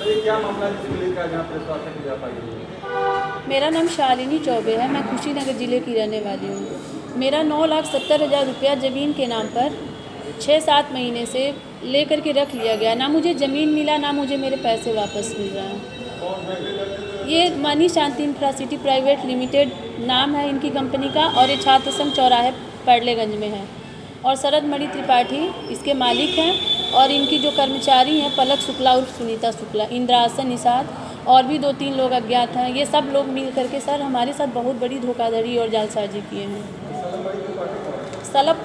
ये क्या मामला जिसको लेकर आज यहाँ प्रेस वार्ता के लिए आप आई हैं? मेरा नाम शालिनी चौबे है। मैं कुशीनगर ज़िले की रहने वाली हूँ। मेरा 9,70,000 रुपया ज़मीन के नाम पर 6-7 महीने से लेकर के रख लिया गया। ना मुझे ज़मीन मिला, ना मुझे मेरे पैसे वापस मिल रहे हैं। ये मनी शांति इंफ्रासिटी प्राइवेट लिमिटेड नाम है इनकी कंपनी का, और ये छात्र संघ चौराहे पर्लेगंज में है। और शरद मणि त्रिपाठी इसके मालिक हैं, और इनकी जो कर्मचारी हैं पलक शुक्ला और सुनीता शुक्ला, इंद्रासन निषाद और भी 2-3 लोग अज्ञात हैं। ये सब लोग मिल करके सर हमारे साथ बहुत बड़ी धोखाधड़ी और जालसाजी किए हैं।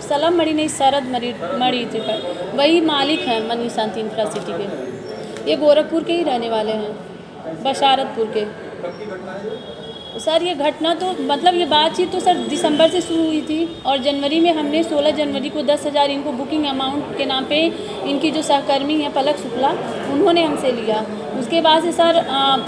सलम मणि नहीं, शरद मणि त्रिपाठी वही मालिक हैं मनी शांति इंफ्रासिटी के। ये गोरखपुर के ही रहने वाले हैं, बशारतपुर के। सर ये घटना तो मतलब ये बातचीत तो सर दिसंबर से शुरू हुई थी, और जनवरी में हमने 16 जनवरी को 10,000 इनको बुकिंग अमाउंट के नाम पे इनकी जो सहकर्मी हैं पलक शुक्ला, उन्होंने हमसे लिया। उसके बाद से सर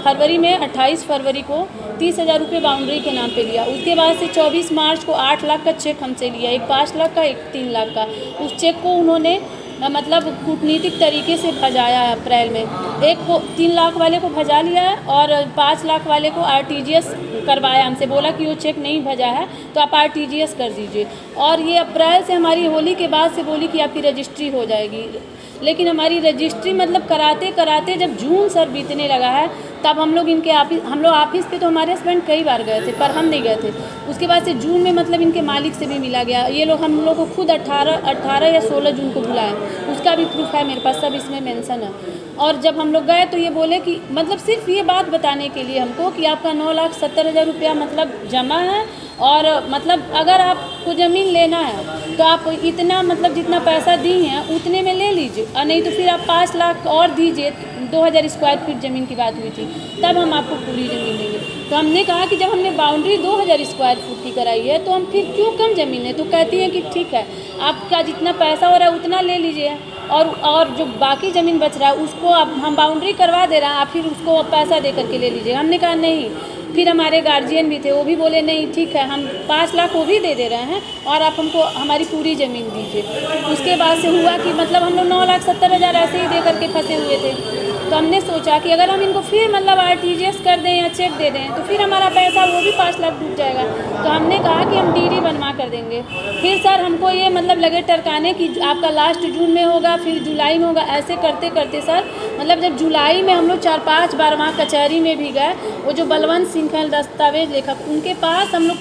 फरवरी में 28 फरवरी को 30,000 रुपये बाउंड्री के नाम पे लिया। उसके बाद से 24 मार्च को 8 लाख का चेक हमसे लिया, एक 5 लाख का, एक 3 लाख का। उस चेक को उन्होंने मतलब कूटनीतिक तरीके से भजाया है। अप्रैल में एक को 3 लाख वाले को भजा लिया है, और 5 लाख वाले को RTGS करवाया। हमसे बोला कि वो चेक नहीं भजा है तो आप RTGS कर दीजिए। और ये अप्रैल से हमारी होली के बाद से बोली कि आपकी रजिस्ट्री हो जाएगी, लेकिन हमारी रजिस्ट्री मतलब कराते कराते जब जून सर बीतने लगा है, तब हम लोग ऑफिस पे तो हमारे हस्बैंड कई बार गए थे, पर हम नहीं गए थे। उसके बाद से जून में मतलब इनके मालिक से भी मिला गया। ये लोग हम लोग को खुद 18 या 16 जून को बुलाया, उसका भी प्रूफ है मेरे पास, सब इसमें मेंशन है। और जब हम लोग गए तो ये बोले कि मतलब सिर्फ ये बात बताने के लिए हमको कि आपका 9,70,000 रुपया मतलब जमा है, और मतलब अगर आपको ज़मीन लेना है तो आप इतना मतलब जितना पैसा दी हैं उतने में ले लीजिए, और नहीं तो फिर आप 5 लाख और दीजिए। 2,000 स्क्वायर फीट ज़मीन की बात हुई थी, तब हम आपको पूरी ज़मीन देंगे। तो हमने कहा कि जब हमने बाउंड्री 2,000 स्क्वायर फुट की कराई है तो हम फिर क्यों कम ज़मीन लें। तो कहती हैं कि ठीक है, आपका जितना पैसा हो रहा है उतना ले लीजिए, और जो बाकी ज़मीन बच रहा है उसको हम बाउंड्री करवा दे रहे हैं, आप फिर उसको पैसा दे करके ले लीजिए। हमने कहा नहीं। फिर हमारे गार्जियन भी थे, वो भी बोले नहीं ठीक है, हम 5 लाख वो भी दे रहे हैं, और आप हमको हमारी पूरी ज़मीन दीजिए। उसके बाद से हुआ कि मतलब हम लोग 9,70,000 ऐसे ही दे करके फंसे हुए थे। तो हमने सोचा कि अगर हम इनको फिर मतलब RTGS कर दें या चेक दे दें तो फिर हमारा पैसा वो भी 5 लाख डूब जाएगा। तो हमने कहा कि हम DD बनवा कर देंगे। फिर सर हमको ये मतलब लगे टरकाने कि आपका लास्ट जून में होगा, फिर जुलाई में होगा। ऐसे करते करते सर मतलब जब जुलाई में हम लोग 4-5 बार वहाँ कचहरी में भी गए, वो जो बलवंत सिंह दस्तावेज लेखक, उनके पास हम लोग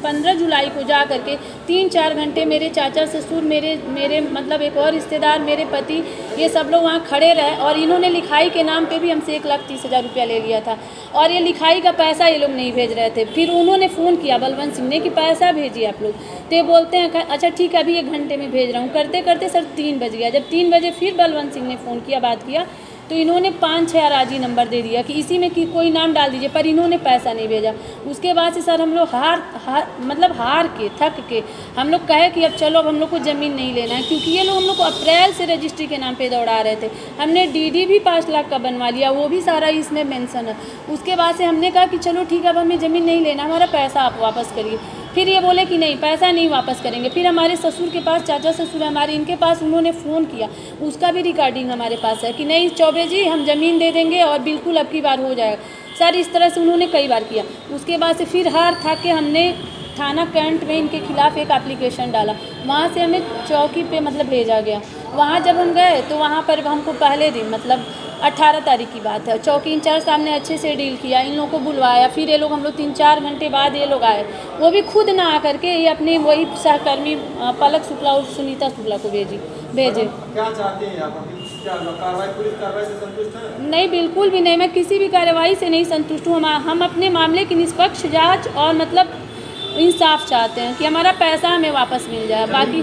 15 जुलाई को जा करके 3-4 घंटे मेरे चाचा ससुर, मेरे मतलब एक और रिश्तेदार, मेरे पति, ये सब लोग वहाँ खड़े रहे। और इन्होंने लिखाई के नाम पे भी हमसे 1,30,000 रुपया ले लिया था, और ये लिखाई का पैसा ये लोग नहीं भेज रहे थे। फिर उन्होंने फ़ोन किया बलवंत सिंह ने कि पैसा भेजिए आप लोग। तो ये बोलते हैं अच्छा ठीक है, अभी 1 घंटे में भेज रहा हूँ। करते करते सर 3 बज गया। जब 3 बजे फिर बलवंत सिंह ने फ़ोन किया, बात किया, तो इन्होंने 5-6 अराजी नंबर दे दिया कि इसी में कि कोई नाम डाल दीजिए, पर इन्होंने पैसा नहीं भेजा। उसके बाद से सर हम लोग हार के थक के हम लोग कहे कि अब चलो, अब हम लोग को ज़मीन नहीं लेना है, क्योंकि ये लोग हम लोग को अप्रैल से रजिस्ट्री के नाम पे दौड़ा रहे थे। हमने DD भी 5 लाख का बनवा लिया, वो भी सारा इसमें मेंशन है। उसके बाद से हमने कहा कि चलो ठीक है, अब हमें ज़मीन नहीं लेना, हमारा पैसा आप वापस करिए। फिर ये बोले कि नहीं, पैसा नहीं वापस करेंगे। फिर हमारे ससुर के पास, चाचा ससुर हमारे, इनके पास उन्होंने फ़ोन किया, उसका भी रिकॉर्डिंग हमारे पास है कि नहीं चौबे जी हम ज़मीन दे देंगे और बिल्कुल अब की बार हो जाएगा। सर इस तरह से उन्होंने कई बार किया। उसके बाद से फिर हार था कि हमने थाना कैंट में इनके खिलाफ़ एक एप्लीकेशन डाला। वहाँ से हमें चौकी पे मतलब भेजा गया। वहाँ जब हम गए तो वहाँ पर हमको पहले दिन मतलब 18 तारीख की बात है, चौकी इंचार्ज साहब ने अच्छे से डील किया, इन लोगों को बुलवाया। फिर ये लोग हम लोग 3-4 घंटे बाद ये लोग आए, वो भी खुद ना आकर के ये अपने वही सहकर्मी पलक शुक्ला और सुनीता शुक्ला को भेजे। क्या चाहते हैं आप? पुलिस कार्रवाई से संतुष्ट हैं? नहीं, बिल्कुल भी नहीं। मैं किसी भी कार्रवाई से नहीं संतुष्ट हूँ। हम अपने मामले की निष्पक्ष जाँच और मतलब इंसाफ चाहते हैं कि हमारा पैसा हमें वापस मिल जाए। बाकी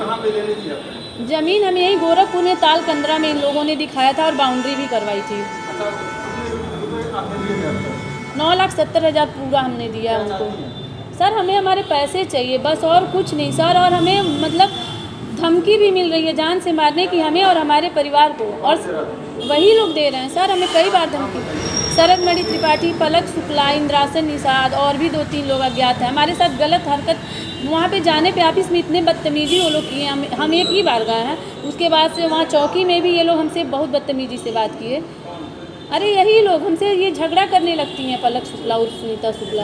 ज़मीन हमें यही गोरखपुर में तालकंदरा में इन लोगों ने दिखाया था और बाउंड्री भी करवाई थी। 9,70,000 पूरा हमने दिया उनको। सर हमें हमारे पैसे चाहिए बस, और कुछ नहीं सर। और हमें मतलब धमकी भी मिल रही है जान से मारने की, हमें और हमारे परिवार को, और वही लोग दे रहे हैं सर हमें कई बार धमकी। शरद मणि त्रिपाठी, पलक शुक्ला, इंद्रासन निषाद और भी 2-3 लोग अज्ञात हैं। हमारे साथ गलत हरकत, वहाँ पे जाने पे ऑफिस में इतने बदतमीजी वो लोग किए। हम एक ही बार गए हैं, उसके बाद से वहाँ चौकी में भी ये लोग हमसे बहुत बदतमीजी से बात किए। अरे यही लोग हमसे ये झगड़ा करने लगती हैं, पलक शुक्ला और सुनीता शुक्ला।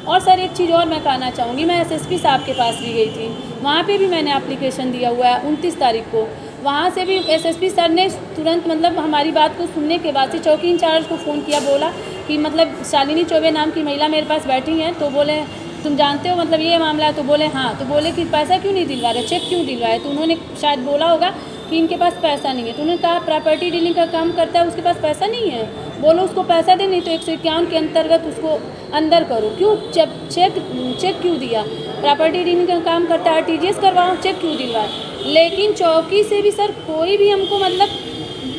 और सर एक चीज़ और मैं कहना चाहूँगी, मैं एसएसपी साहब के पास भी गई थी, वहाँ पे भी मैंने एप्लीकेशन दिया हुआ है 29 तारीख को। वहाँ से भी एसएसपी सर ने तुरंत मतलब हमारी बात को सुनने के बाद से चौकी इंचार्ज को फ़ोन किया, बोला कि मतलब शालिनी चौबे नाम की महिला मेरे पास बैठी हैं, तो बोले तुम जानते हो मतलब ये मामला है, तो बोले हाँ, तो बोले कि पैसा क्यों नहीं दिलवा रहे, चेक क्यों दिलवाए, तो उन्होंने शायद बोला होगा कि इनके पास पैसा नहीं है, तो उन्होंने कहा प्रॉपर्टी डीलिंग का काम करता है, उसके पास पैसा नहीं है, बोलो उसको पैसा दे, नहीं तो 151 के अंतर्गत उसको अंदर करो। क्यों चेक क्यों दिया, प्रॉपर्टी डीलिंग का काम करता है, आरटीजीएस करवाओ, चेक क्यों दिलवाए। लेकिन चौकी से भी सर कोई भी हमको मतलब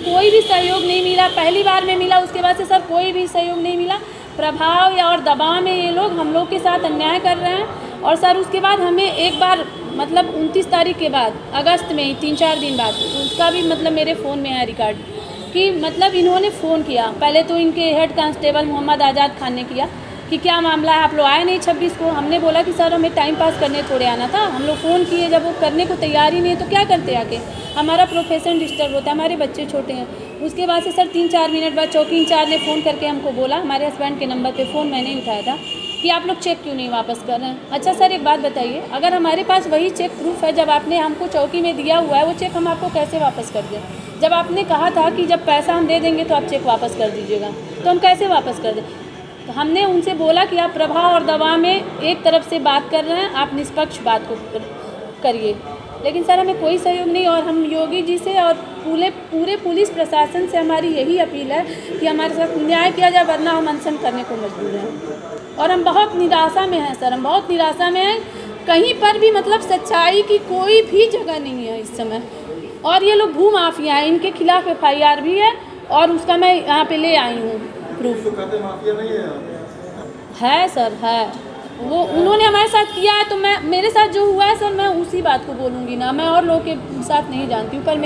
कोई भी सहयोग नहीं मिला। पहली बार में मिला, उसके बाद से सर कोई भी सहयोग नहीं मिला। प्रभाव या और दबाव में ये लोग हम लोग के साथ अन्याय कर रहे हैं। और सर उसके बाद हमें एक बार मतलब 29 तारीख के बाद अगस्त में ही 3-4 दिन बाद उसका भी मतलब मेरे फ़ोन में है रिकॉर्ड कि मतलब इन्होंने फ़ोन किया। पहले तो इनके हेड कांस्टेबल मोहम्मद आज़ाद खान ने किया कि क्या मामला है, आप लोग आए नहीं 26 को। हमने बोला कि सर हमें टाइम पास करने थोड़े आना था। हम लोग फ़ोन किए, जब वो करने को तैयार ही नहीं है तो क्या करते आके, हमारा प्रोफेशन डिस्टर्ब होता है, हमारे बच्चे छोटे हैं। उसके बाद से सर 3-4 मिनट बाद चौकी इंचार्ज ने फ़ोन करके हमको बोला, हमारे हस्बैंड के नंबर पे फ़ोन मैंने ही उठाया था, कि आप लोग चेक क्यों नहीं वापस कर रहे हैं। अच्छा सर एक बात बताइए, अगर हमारे पास वही चेक प्रूफ है जब आपने हमको चौकी में दिया हुआ है, वो चेक हम आपको कैसे वापस कर दें। जब आपने कहा था कि जब पैसा हम दे देंगे तो आप चेक वापस कर दीजिएगा, तो हम कैसे वापस कर दें। तो हमने उनसे बोला कि आप प्रभाव और दबाव में एक तरफ से बात कर रहे हैं, आप निष्पक्ष बात को करिए। लेकिन सर हमें कोई सहयोग नहीं। और हम योगी जी से और पूरे पुलिस प्रशासन से हमारी यही अपील है कि हमारे साथ न्याय किया जाए, वरना हम अनशन करने को मजबूर हैं। और हम बहुत निराशा में हैं सर, हम बहुत निराशा में हैं। कहीं पर भी मतलब सच्चाई की कोई भी जगह नहीं है इस समय। और ये लोग भू माफिया हैं, इनके खिलाफ FIR भी है और उसका मैं यहाँ पे ले आई हूँ प्रूफ। तो कहते माफिया नहीं है सर, है। वो उन्होंने हमारे साथ किया है, तो मैं मेरे साथ जो हुआ है सर मैं उसी बात को बोलूँगी ना, मैं और लोगों के साथ नहीं जानती हूँ। पर